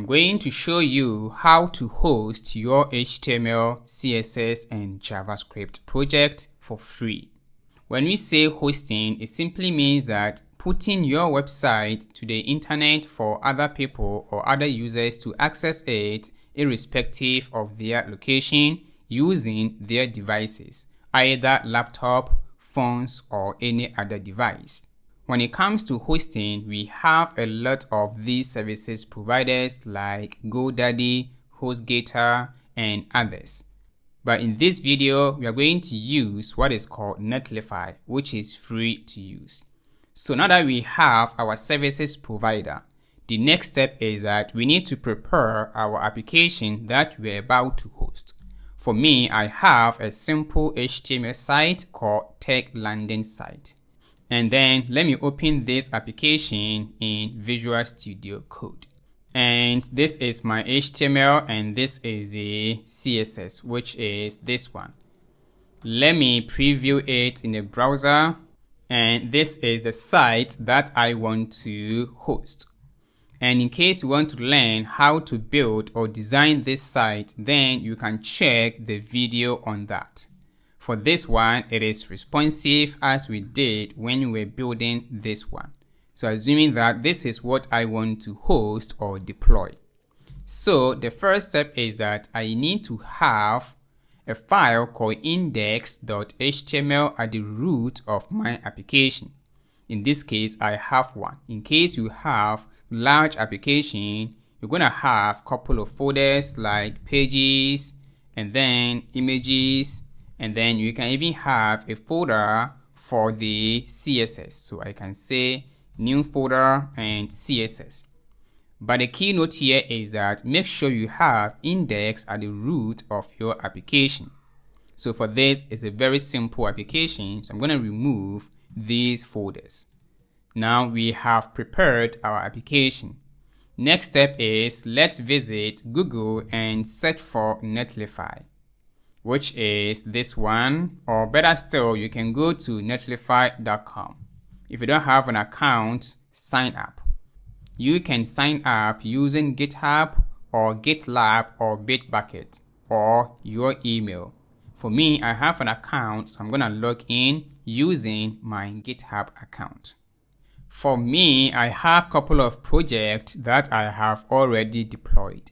I'm going to show you how to host your HTML, CSS, and JavaScript project for free. When we say hosting, it simply means that putting your website to the internet for other people or other users to access it irrespective of their location using their devices, either laptop, phones, or any other device. When it comes to hosting, we have a lot of these services providers like GoDaddy, HostGator, and others. But in this video, we are going to use what is called Netlify, which is free to use. So now that we have our services provider, the next step is that we need to prepare our application that we're about to host. For me, I have a simple HTML site called Tech Landing Site. And then let me open this application in Visual Studio Code. And this is my HTML and this is the CSS, which is this one. Let me preview it in the browser. And this is the site that I want to host. And in case you want to learn how to build or design this site, then you can check the video on that. For this one, it is responsive as we did when we were building this one. So assuming that this is what I want to host or deploy. So the first step is that I need to have a file called index.html at the root of my application. In this case, I have one. In case you have large application, you're going to have a couple of folders like pages and then images. And then you can even have a folder for the CSS. So I can say new folder and CSS. But the keynote here is that make sure you have index at the root of your application. So for this, it's a very simple application. So I'm going to remove these folders. Now we have prepared our application. Next step is let's visit Google and search for Netlify, which is this one, or better still, you can go to netlify.com. If you don't have an account, sign up. You can sign up using GitHub or GitLab or Bitbucket or your email. For me, I have an account, so I'm going to log in using my GitHub account. For me, I have a couple of projects that I have already deployed.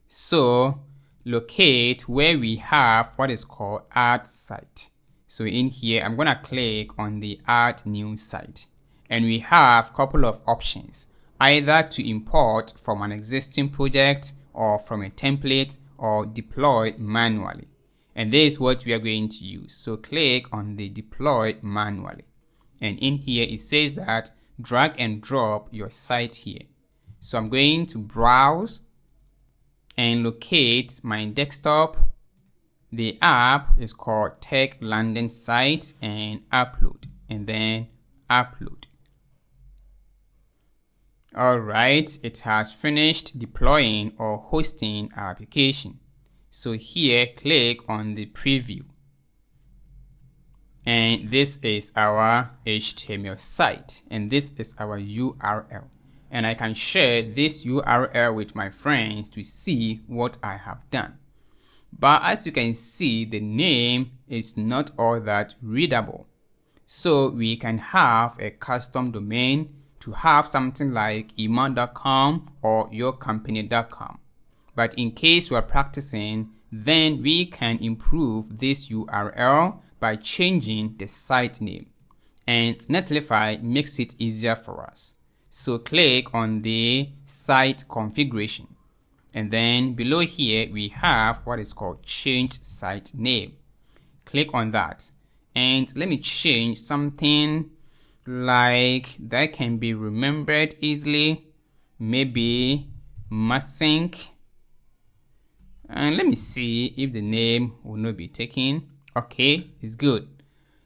So locate where we have what is called add site. So in here, I'm going to click on the add new site. And we have a couple of options, either to import from an existing project or from a template or deploy manually. And this is what we are going to use. So click on the deploy manually. And in here, it says that drag and drop your site here. So I'm going to browse and locate my desktop. The app is called Tech Landing Site and upload, and then upload. All right, it has finished deploying or hosting our application. So here, click on the preview. And this is our HTML site, and this is our URL. And I can share this URL with my friends to see what I have done. But as you can see, the name is not all that readable. So we can have a custom domain to have something like email.com or yourcompany.com. But in case you are practicing, then we can improve this URL by changing the site name. And Netlify makes it easier for us. So click on the site configuration. And then below here, we have what is called change site name. Click on that. And let me change something like that can be remembered easily. Maybe Masync. And let me see if the name will not be taken. Okay, it's good.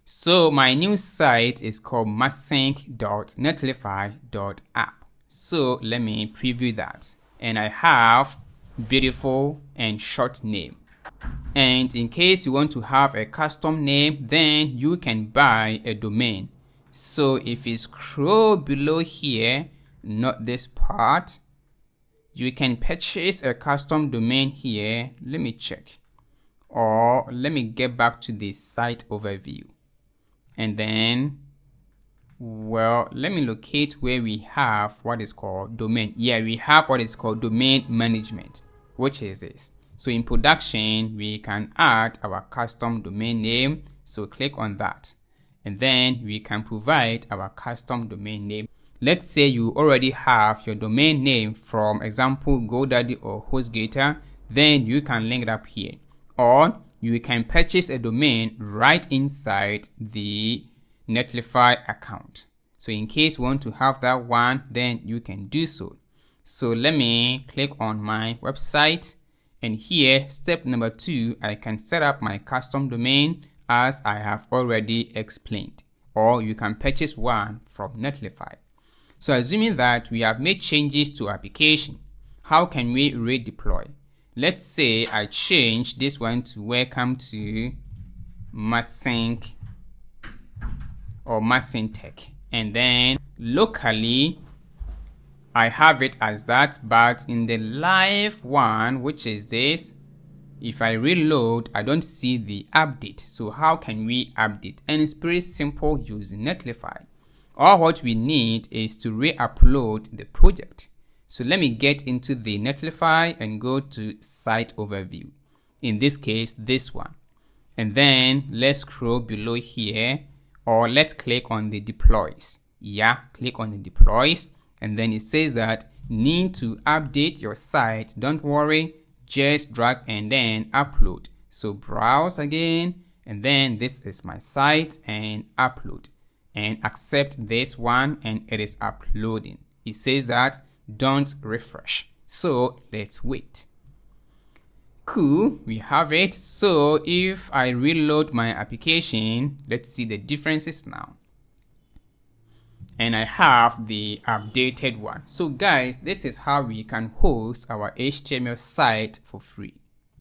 So my new site is called masync.netlify.app. So let me preview that. And I have beautiful and short name. And in case you want to have a custom name, then you can buy a domain. So if you scroll below here, not this part, You can purchase a custom domain here. Let me check. Or let me get back to the site overview. And then, well, let me locate where we have what is called domain. Yeah, we have what is called domain management, which is this. So in production, we can add our custom domain name. So click on that. And then we can provide our custom domain name. Let's say you already have your domain name from example GoDaddy or HostGator, then you can link it up here. Or you can purchase a domain right inside the Netlify account. So in case you want to have that one, then you can do so. So let me click on my website, and here step number 2, I can set up my custom domain as I have already explained, or you can purchase one from Netlify. So assuming that we have made changes to application, how can we redeploy? Let's say I change this one to welcome to Masync or Masyntech, and then locally I have it as that, but in the live one, which is this, if I reload, I don't see the update. So how can we update? And it's pretty simple using Netlify. All what we need is to re-upload the project. So let me get into the Netlify and go to site overview. In this case, this one. And then let's scroll below here, or let's click on the deploys. Yeah, click on the deploys. And then it says that need to update your site. Don't worry, just drag and then upload. So browse again, and then this is my site, and upload. And accept this one, and it is uploading. It says that don't refresh. So let's wait. Cool, we have it. So if I reload my application, let's see the differences now. And I have the updated one. So guys, this is how we can host our HTML site for free.